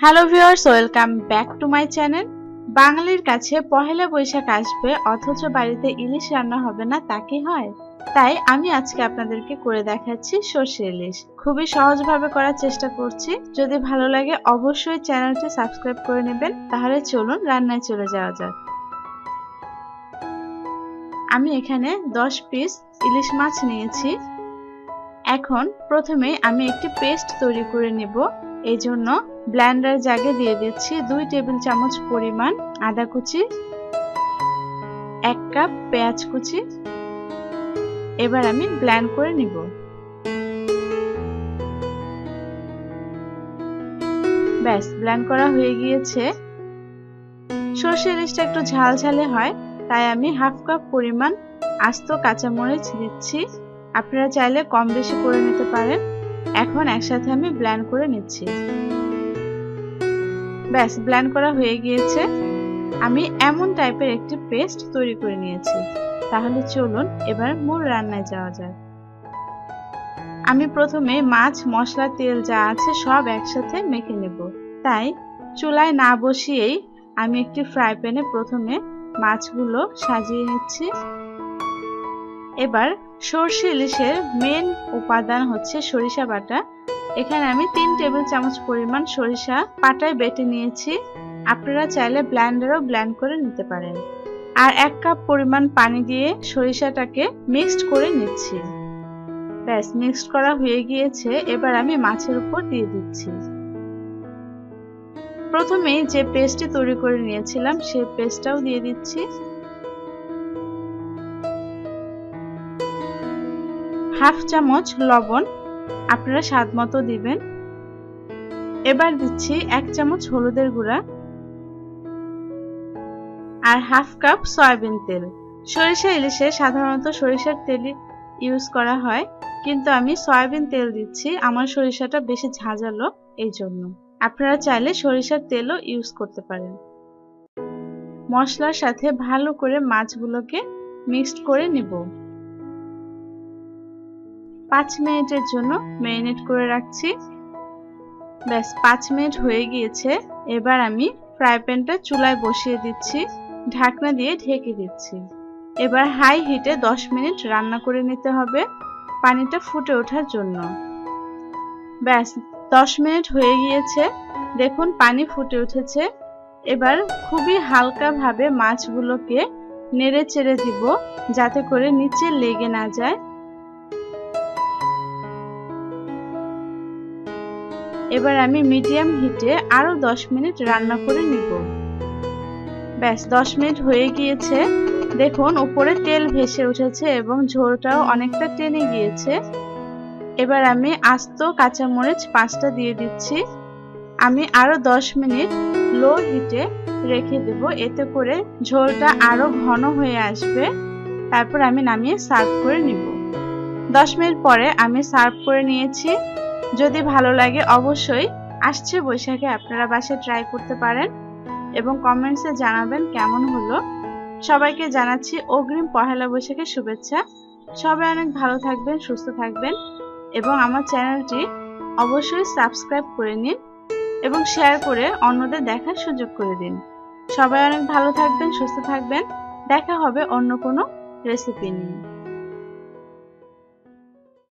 Hello viewers, welcome back to my channel. বাঙালির কাছে পহেলা বৈশাখ আসবে অথচ বাড়িতে ইলিশ রান্না হবে না, তা কি হয়? তাই আমি আজকে আপনাদেরকে করে দেখাচ্ছি সর্ষে ইলিশ। খুবই সহজভাবে করার চেষ্টা করছি। যদি ভালো লাগে অবশ্যই চ্যানেলটি সাবস্ক্রাইব করে নেবেন। তাহলে চলুন রান্নায় চলে যাওয়া যাক। আমি এখানে 10 পিস ইলিশ মাছ নিয়েছি। এখন প্রথমে আমি একটি পেস্ট তৈরি করে নেব। এই জন্য ব্লেন্ডার জাগে দিয়ে দিচ্ছি 2 টেবিল চামচ পরিমাণ আদা কুচি, 1 কাপ পেঁয়াজ কুচি। এবার আমি ব্লেন্ড করে নিব। ব্যাস, ব্লেন্ড করা হয়ে গিয়েছে। সরষে ইলিশটা একটু ঝালঝালে হয়, তাই আমি হাফ কাপ পরিমাণ আস্ত কাঁচামরিচ দিচ্ছি। আপনারা চাইলে কম বেশি করে নিতে পারেন। এখন একসাথে আমি ব্লেন্ড করে নিচ্ছি। ব্যাস, ব্লেন্ড করা হয়ে গিয়েছে। আমি এমন টাইপের একটি পেস্ট তৈরি করে নিয়েছি। তাহলে চলুন এবার মূল রান্নায় যাওয়া যাক। আমি প্রথমে মাছ, মশলা, তেল যা আছে সব একসাথে মেখে নেব। তাই চুলায় না বসিয়েই আমি একটি ফ্রাই প্যানে প্রথমে মাছগুলো সাজিয়ে নিচ্ছি। এবার সরষে ইলিশের মেন উপাদান হচ্ছে সরিষা বাটা। এখানে আমি 3 টেবিল চামচ পরিমাণ সরিষা পাটায় বেটে নিয়েছি। আপনারা চাইলে ব্লেন্ডারও ব্লেন্ড করে নিতে পারেন। আর 1 কাপ পরিমাণ পানি দিয়ে সরিষাটাকে মিক্সড করে নিচ্ছি। ব্যাস, মিক্সড করা হয়ে গিয়েছে। এবার আমি মাছের উপর দিয়ে দিচ্ছি। প্রথমে যে পেস্টটি তৈরি করে নিয়েছিলাম সেই পেস্টটাও দিয়ে দিচ্ছি। হাফ চামচ লবণ, আপনারা স্বাদ মতো দিবেন। এবার দিচ্ছি 1 চামচ হলুদের গুঁড়া আর হাফ কাপ সয়াবিন তেল। সরিষা ইলিশে সাধারণত সরিষার তেল ইউজ করা হয়, কিন্তু আমি সয়াবিন তেল দিচ্ছি। আমার সরিষাটা বেশি ঝাঁঝালো, এই জন্য। আপনারা চাইলে সরিষার তেলও ইউজ করতে পারেন। মশলার সাথে ভালো করে মাছগুলোকে মিক্সড করে নিব। 5 মিনিটের জন্য ম্যারিনেট করে রাখছি। ব্যাস, 5 মিনিট হয়ে গিয়েছে। এবার আমি ফ্রাই প্যানটা চুলায় বসিয়ে দিচ্ছি, ঢাকনা দিয়ে ঢেকে দিচ্ছি। এবার হাই হিটে 10 মিনিট রান্না করে নিতে হবে পানিটা ফুটে ওঠার জন্য। ব্যাস, 10 মিনিট হয়ে গিয়েছে। দেখুন পানি ফুটে উঠেছে। এবার খুবই হালকা ভাবে মাছগুলোকে নেড়ে চেড়ে দিব, যাতে করে নিচে লেগে না যায়। এবার আমি মিডিয়াম হিটে আরো 10 মিনিট রান্না করে নিব। ব্যাস, 10 মিনিট হয়ে গিয়েছে। দেখুন উপরে তেল ভেসে উঠেছে এবং ঝোলটাও অনেকটা টেনে গিয়েছে। এবার আমি আস্ত কাঁচামরিচ 5টা দিয়ে দিচ্ছি। আমি আরো 10 মিনিট লো হিটে রেখে দেব, এতে করে ঝোলটা আরো ঘন হয়ে আসবে। তারপর আমি নামিয়ে সার্ভ করে নিব। 10 মিনিট পরে আমি সার্ভ করে নিয়েছি। যদি ভালো লাগে অবশ্যই আসছে বৈশাখে আপনারা বাসায় ট্রাই করতে পারেন এবং কমেন্টসে জানাবেন কেমন হলো। সবাইকে জানাচ্ছি অগ্রিম পহেলা বৈশাখের শুভেচ্ছা। সবাই অনেক ভালো থাকবেন, সুস্থ থাকবেন এবং আমার চ্যানেলটি অবশ্যই সাবস্ক্রাইব করে নিন এবং শেয়ার করে অন্যদের দেখার সুযোগ করে দিন। সবাই অনেক ভালো থাকবেন, সুস্থ থাকবেন। দেখা হবে অন্য কোনো রেসিপি নিয়ে।